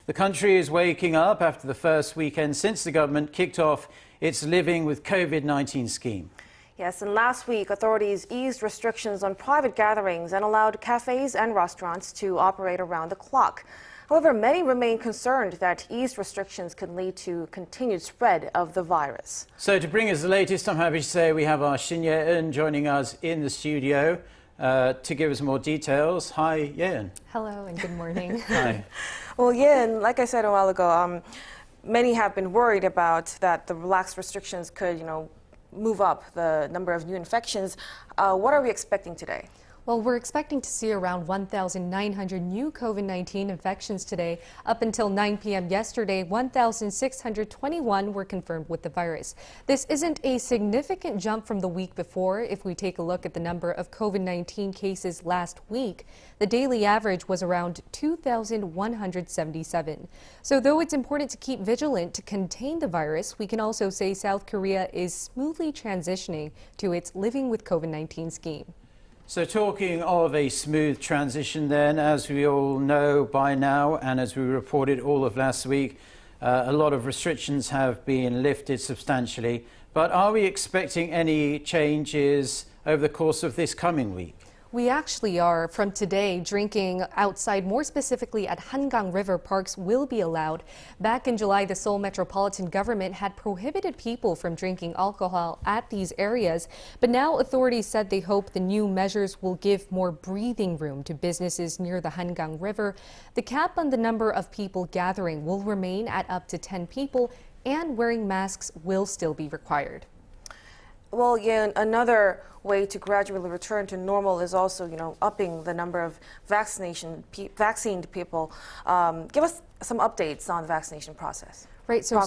The country is waking up after the first weekend since the government kicked off its Living with COVID-19 scheme. Yes, and last week, authorities eased restrictions on private gatherings and allowed cafes and restaurants to operate around the clock. However, many remain concerned that eased restrictions could lead to continued spread of the virus. So to bring us the latest, I'm happy to say we have our Shin Ye-eun joining us in the studio to give us more details. Hi, Ye-eun. Hello and good morning. Hi. Well, Ye-eun, like I said a while ago, many have been worried about that the relaxed restrictions could, move up the number of new infections. What are we expecting today? Well, we're expecting to see around 1,900 new COVID-19 infections today. Up until 9 p.m. yesterday, 1,621 were confirmed with the virus. This isn't a significant jump from the week before. If we take a look at the number of COVID-19 cases last week, the daily average was around 2,177. So though it's important to keep vigilant to contain the virus, we can also say South Korea is smoothly transitioning to its Living with COVID-19 scheme. So talking of a smooth transition then, as we all know by now, and as we reported all of last week, a lot of restrictions have been lifted substantially. But are we expecting any changes over the course of this coming week? We actually are. From today, drinking outside, more specifically at Hangang River parks, will be allowed. Back in July, the Seoul metropolitan government had prohibited people from drinking alcohol at these areas. But now authorities said they hope the new measures will give more breathing room to businesses near the Hangang River. The cap on the number of people gathering will remain at up to 10 people, and wearing masks will still be required. Well, yeah, another way to gradually return to normal is also, upping the number of vaccinated people. Give us some updates on the vaccination process. Right, so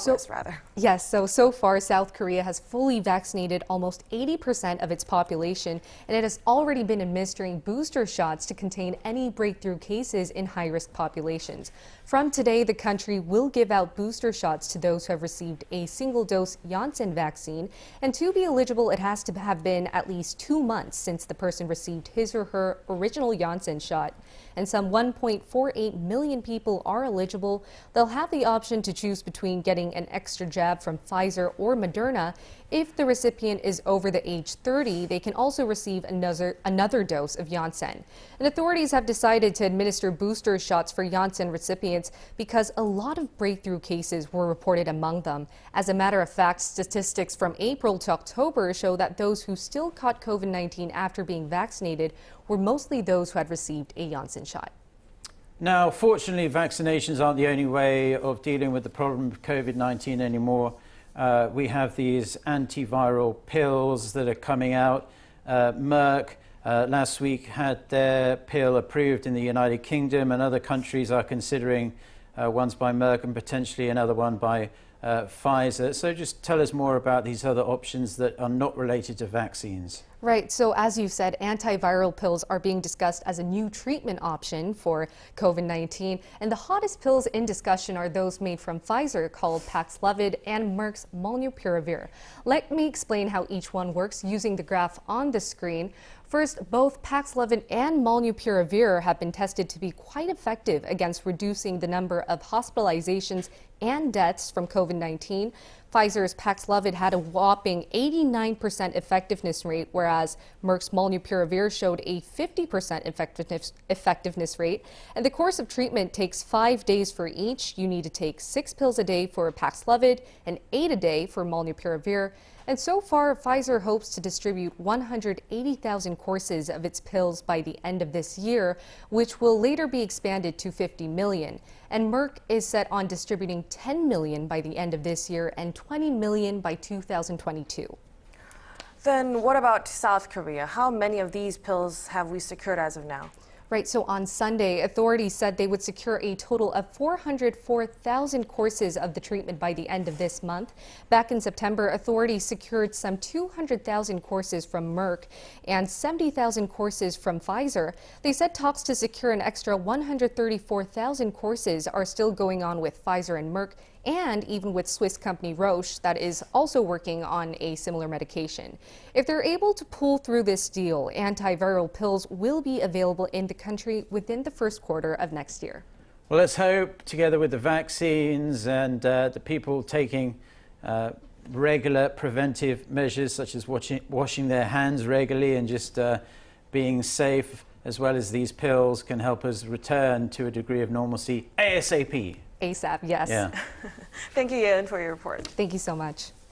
far, South Korea has fully vaccinated almost 80% of its population, and it has already been administering booster shots to contain any breakthrough cases in high-risk populations. From today, the country will give out booster shots to those who have received a single-dose Janssen vaccine, and to be eligible, it has to have been at least 2 months since the person received his or her original Janssen shot. And some 1.48 million people are eligible. They'll have the option to choose between getting an extra jab from Pfizer or Moderna. If the recipient is over the age 30, they can also receive another dose of Janssen. And authorities have decided to administer booster shots for Janssen recipients because a lot of breakthrough cases were reported among them. As a matter of fact, statistics from April to October show that those who still caught COVID-19 after being vaccinated were mostly those who had received a Janssen shot. Now, fortunately, vaccinations aren't the only way of dealing with the problem of COVID-19 anymore. We have these antiviral pills that are coming out. Merck last week had their pill approved in the United Kingdom, and other countries are considering ones by Merck and potentially another one by Pfizer. So just tell us more about these other options that are not related to vaccines. Right. So as you said, antiviral pills are being discussed as a new treatment option for COVID-19. And the hottest pills in discussion are those made from Pfizer called Paxlovid and Merck's Molnupiravir. Let me explain how each one works using the graph on the screen. First, both Paxlovid and Molnupiravir have been tested to be quite effective against reducing the number of hospitalizations and deaths from COVID-19. Pfizer's Paxlovid had a whopping 89% effectiveness rate, whereas Merck's Molnupiravir showed a 50% effectiveness rate. And the course of treatment takes 5 days for each. You need to take 6 pills a day for Paxlovid and 8 a day for Molnupiravir. And so far, Pfizer hopes to distribute 180,000 courses of its pills by the end of this year, which will later be expanded to 50 million. And Merck is set on distributing 10 million by the end of this year and 20 million by 2022. Then what about South Korea? How many of these pills have we secured as of now? Right, so on Sunday, authorities said they would secure a total of 404,000 courses of the treatment by the end of this month. Back in September, authorities secured some 200,000 courses from Merck and 70,000 courses from Pfizer. They said talks to secure an extra 134,000 courses are still going on with Pfizer and Merck, and even with Swiss company Roche that is also working on a similar medication. If they're able to pull through this deal, antiviral pills will be available in the country within the first quarter of next year. Well, let's hope, together with the vaccines and the people taking regular preventive measures such as washing their hands regularly and just being safe, as well as these pills, can help us return to a degree of normalcy ASAP. ASAP, yes. Yeah. Thank you, Ye-eun, for your report. Thank you so much.